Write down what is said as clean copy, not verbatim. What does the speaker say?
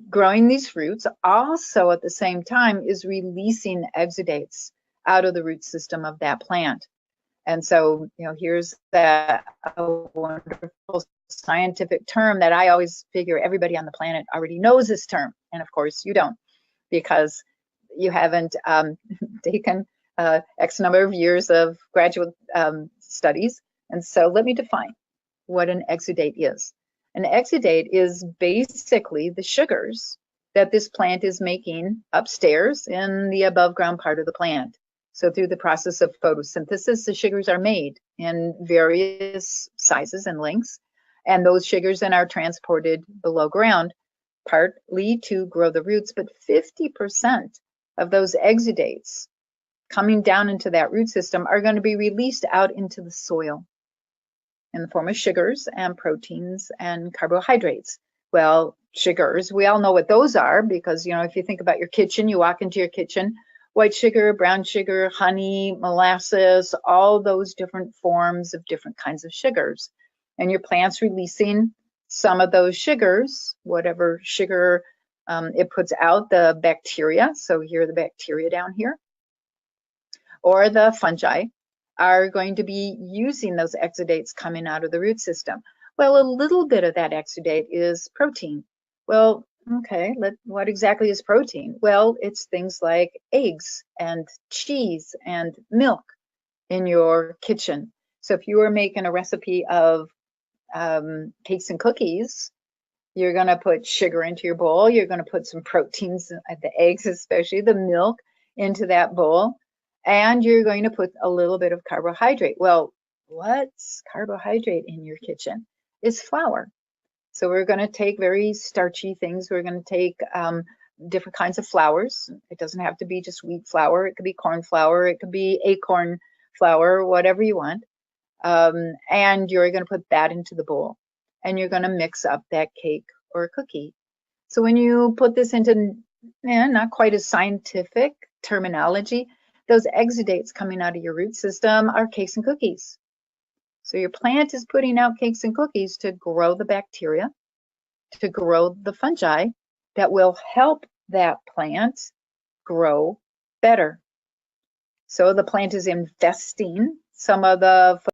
growing these roots also at the same time is releasing exudates out of the root system of that plant. And so, here's that wonderful scientific term that I always figure everybody on the planet already knows this term. And of course you don't, because you haven't taken X number of years of graduate studies. And so let me define what an exudate is. An exudate is basically the sugars that this plant is making upstairs in the above ground part of the plant. So through the process of photosynthesis, the sugars are made in various sizes and lengths, and those sugars then are transported below ground, partly to grow the roots, but 50% of those exudates coming down into that root system are going to be released out into the soil in the form of sugars and proteins and carbohydrates. Well, sugars, we all know what those are, because, if you think about your kitchen, you walk into your kitchen, white sugar, brown sugar, honey, molasses, all those different forms of different kinds of sugars. And your plant's releasing some of those sugars, whatever sugar it puts out, the bacteria. So here are the bacteria down here, or the fungi, are going to be using those exudates coming out of the root system. Well, a little bit of that exudate is protein. Well, okay, what exactly is protein? Well, it's things like eggs and cheese and milk in your kitchen. So if you were making a recipe of cakes and cookies, you're going to put sugar into your bowl. You're going to put some proteins, the eggs especially, the milk, into that bowl. And you're going to put a little bit of carbohydrate. Well, what's carbohydrate in your kitchen? It's flour. So we're going to take very starchy things. We're going to take different kinds of flours. It doesn't have to be just wheat flour. It could be corn flour. It could be acorn flour, whatever you want. And you're going to put that into the bowl. And you're going to mix up that cake or cookie. So when you put this into not quite as scientific terminology, those exudates coming out of your root system are cakes and cookies. So your plant is putting out cakes and cookies to grow the bacteria, to grow the fungi that will help that plant grow better. So the plant is investing some of the